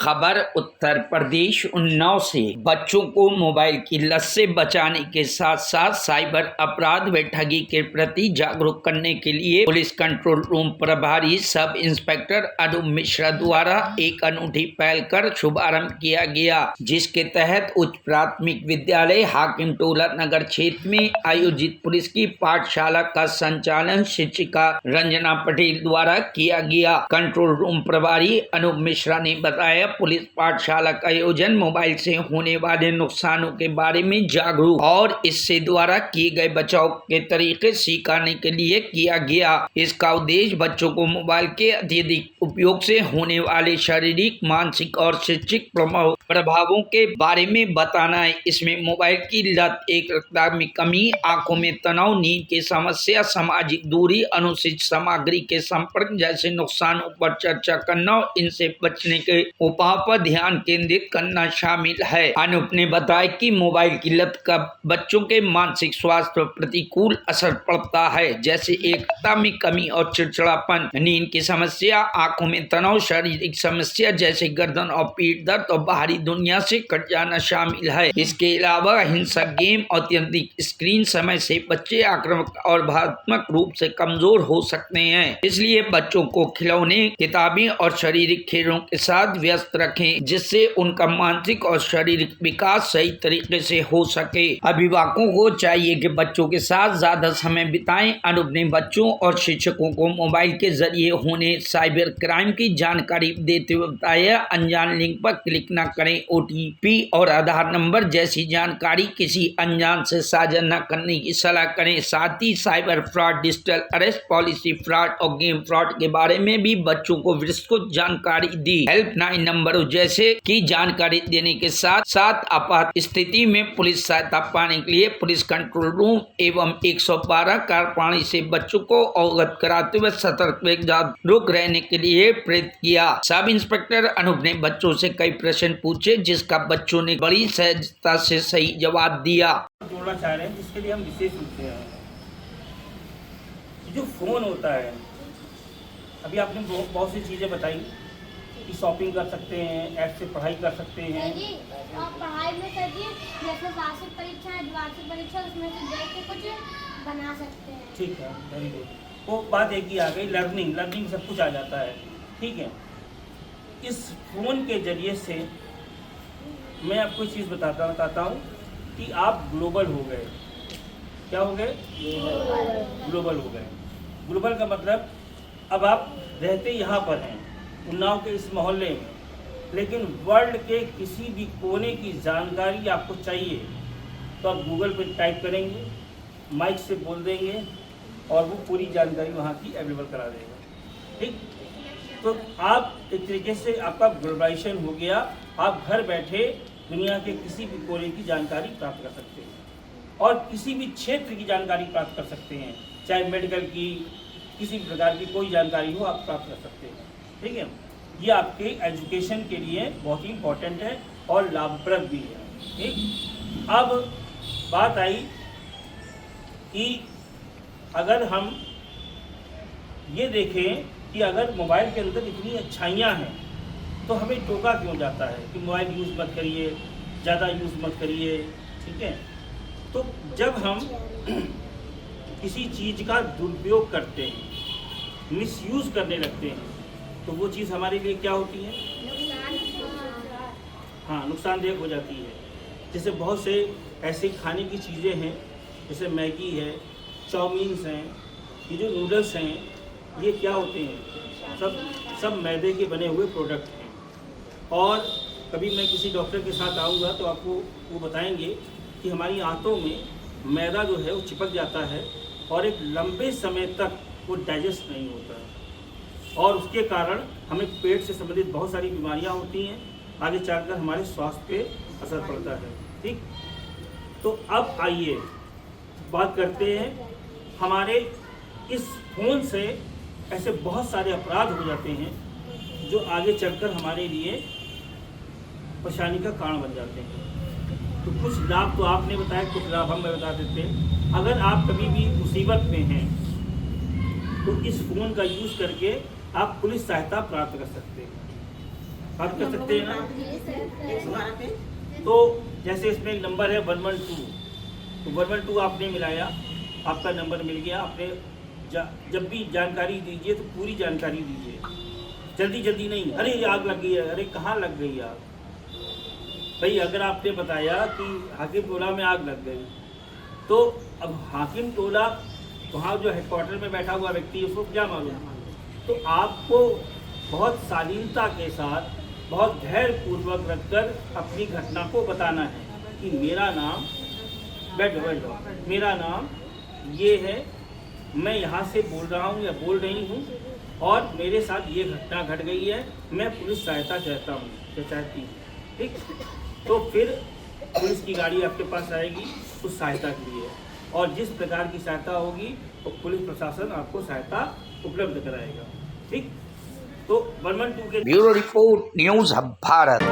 खबर उत्तर प्रदेश उन्नाव से बच्चों को मोबाइल की लत से बचाने के साथ साथ साइबर अपराध व ठगी के प्रति जागरूक करने के लिए पुलिस कंट्रोल रूम प्रभारी सब इंस्पेक्टर अनूप मिश्रा द्वारा एक अनूठी पहल कर शुभारंभ किया गया, जिसके तहत उच्च प्राथमिक विद्यालय हाकिम टोला नगर क्षेत्र में आयोजित पुलिस की पाठशाला का संचालन शिक्षिका रंजना पटेल द्वारा किया गया। कंट्रोल रूम प्रभारी अनूप मिश्रा ने बताया, पुलिस पाठशाला का आयोजन मोबाइल से होने वाले नुकसानों के बारे में जागरूक और इससे द्वारा किए गए बचाव के तरीके सिखाने के लिए किया गया। इसका उद्देश्य बच्चों को मोबाइल के अत्यधिक उपयोग से होने वाले शारीरिक, मानसिक और शैक्षिक प्रभावों के बारे में बताना है। इसमें मोबाइल की लत, एक रफ्तार में कमी, आंखों में तनाव, नींद की समस्या, सामाजिक दूरी, अनुचित सामग्री के संपर्क जैसे नुकसानों पर चर्चा करना और इनसे बचने के उपाय पर ध्यान केंद्रित करना शामिल है। अनूप ने बताया कि मोबाइल की लत का बच्चों के मानसिक स्वास्थ्य पर प्रतिकूल असर पड़ता है, जैसे एकता में कमी और चिड़चिड़ापन, नींद की समस्या, आंखों में तनाव, शारीरिक समस्या जैसे गर्दन और पीठ दर्द और बाहरी दुनिया से कट जाना शामिल है। इसके अलावा हिंसक गेम और अत्यधिक स्क्रीन समय से बच्चे आक्रामक और भावनात्मक रूप से कमजोर हो सकते हैं। इसलिए बच्चों को खिलौने, किताबें और शारीरिक खेलों के साथ व्यस्त रखें, जिससे उनका मानसिक और शारीरिक विकास सही तरीके से हो सके। अभिभावकों को चाहिए कि बच्चों के साथ ज्यादा समय बिताएं। अनूप ने बच्चों और शिक्षकों को मोबाइल के जरिए होने साइबर क्राइम की जानकारी देते हुए बताया, अनजान लिंक पर क्लिक न करें, OTP और आधार नंबर जैसी जानकारी किसी अनजान से साझा न करने की सलाह करें। साथ ही cyber fraud, digital arrest policy fraud और गेम फ्रॉड के बारे में भी बच्चों को विस्तृत जानकारी दी। हेल्पलाइन नंबरों जैसे की जानकारी देने के साथ साथ आपात स्थिति में पुलिस सहायता पाने के लिए पुलिस कंट्रोल रूम एवं 112 कार्यप्रणाली से बच्चों को अवगत कराते हुए सतर्क व जागरूक रहने के लिए प्रेरित किया। सब इंस्पेक्टर अनूप ने बच्चों से कई प्रश्न पूछे, जिसका बच्चों ने बड़ी सहजता से सही जवाब दिया। जोड़ना चाह रहे हैं, जिसके लिए हम विशेष रूप से आए हैं। जो फोन होता है, अभी आपने बहुत सी चीजें बताई कि शॉपिंग कर सकते हैं, ऐप से पढ़ाई कर सकते हैं। पढ़ाई में सर जी जैसे वार्षिक परीक्षा है, द्विवार्षिक परीक्षा, उसमें से देख के कुछ बना सकते हैं। ठीक है, वेरी गुड। वो बात एक ही आ गई, लर्निंग सब कुछ आ जाता है। ठीक है, इस फोन के जरिए से मैं आपको एक चीज़ बताता हूँ कि आप ग्लोबल हो गए। क्या हो गए? ग्लोबल हो गए। ग्लोबल का मतलब अब आप रहते यहाँ पर हैं, उन्नाव के इस मोहल्ले में, लेकिन वर्ल्ड के किसी भी कोने की जानकारी आपको चाहिए तो आप गूगल पे टाइप करेंगे, माइक से बोल देंगे और वो पूरी जानकारी वहाँ की अवेलेबल करा देगा। ठीक, तो आप एक तरीके से आपका ग्लोबलाइजेशन हो गया। आप घर बैठे दुनिया के किसी भी कोने की जानकारी प्राप्त कर सकते हैं और किसी भी क्षेत्र की जानकारी प्राप्त कर सकते हैं, चाहे मेडिकल की, किसी भी प्रकार की कोई जानकारी हो आप प्राप्त कर सकते हैं। ठीक है, ये आपके एजुकेशन के लिए बहुत ही इम्पोर्टेंट है और लाभप्रद भी है। ठीक, अब बात आई कि अगर हम ये देखें कि अगर मोबाइल के अंदर इतनी अच्छाइयाँ हैं तो हमें टोका क्यों जाता है कि मोबाइल यूज़ मत करिए, ज़्यादा यूज़ मत करिए। ठीक है, तो जब हम किसी चीज़ का दुरुपयोग करते हैं, मिसयूज़ करने लगते हैं, तो वो चीज़ हमारे लिए क्या होती है? हाँ, नुकसानदेह हो जाती है। जैसे बहुत से ऐसी खाने की चीज़ें हैं, जैसे मैगी है, चाउमीन्स हैं, ये जो नूडल्स हैं, ये क्या होते हैं? सब मैदे के बने हुए प्रोडक्ट हैं। और कभी मैं किसी डॉक्टर के साथ आऊँगा तो आपको वो बताएंगे कि हमारी आंतों में मैदा जो है वो चिपक जाता है और एक लंबे समय तक वो डाइजेस्ट नहीं होता है और उसके कारण हमें पेट से संबंधित बहुत सारी बीमारियां होती हैं, आगे चलकर हमारे स्वास्थ्य पे असर पड़ता है। ठीक, तो अब आइए बात करते हैं, हमारे इस फोन से ऐसे बहुत सारे अपराध हो जाते हैं जो आगे चलकर हमारे लिए परेशानी का कारण बन जाते हैं। तो कुछ लाभ तो आपने बताया, कुछ लाभ हम बता देते हैं। अगर आप कभी भी मुसीबत में हैं तो इस फ़ोन का यूज़ करके आप पुलिस सहायता प्राप्त कर सकते हैं। आप कर सकते हैं ना। तो जैसे इसमें एक नंबर है 112, तो 112 आपने मिलाया, आपका नंबर मिल गया। आपने जब भी जानकारी दीजिए तो पूरी जानकारी दीजिए, जल्दी जल्दी नहीं, अरे आग लग गई है, अरे कहाँ लग गई आग। भाई अगर आपने बताया कि हाकिम टोला में आग लग गई, तो अब हाकिम टोला वहाँ जो हेडक्वार्टर में बैठा हुआ व्यक्ति है उसको क्या मालूम। तो आपको बहुत शालीनता के साथ, बहुत धैर्यपूर्वक रखकर अपनी घटना को बताना है कि मेरा नाम, बैठो, मेरा नाम ये है, मैं यहाँ से बोल रहा हूँ या बोल रही हूँ, और मेरे साथ ये घटना घट गई है, मैं पुलिस सहायता चाहती हूँ। ठीक, तो फिर पुलिस की गाड़ी आपके पास आएगी उस सहायता के लिए, और जिस प्रकार की सहायता होगी तो पुलिस प्रशासन आपको सहायता उपलब्ध कराएगा। ठीक, तो 112 के bureau report, news hub Bharat.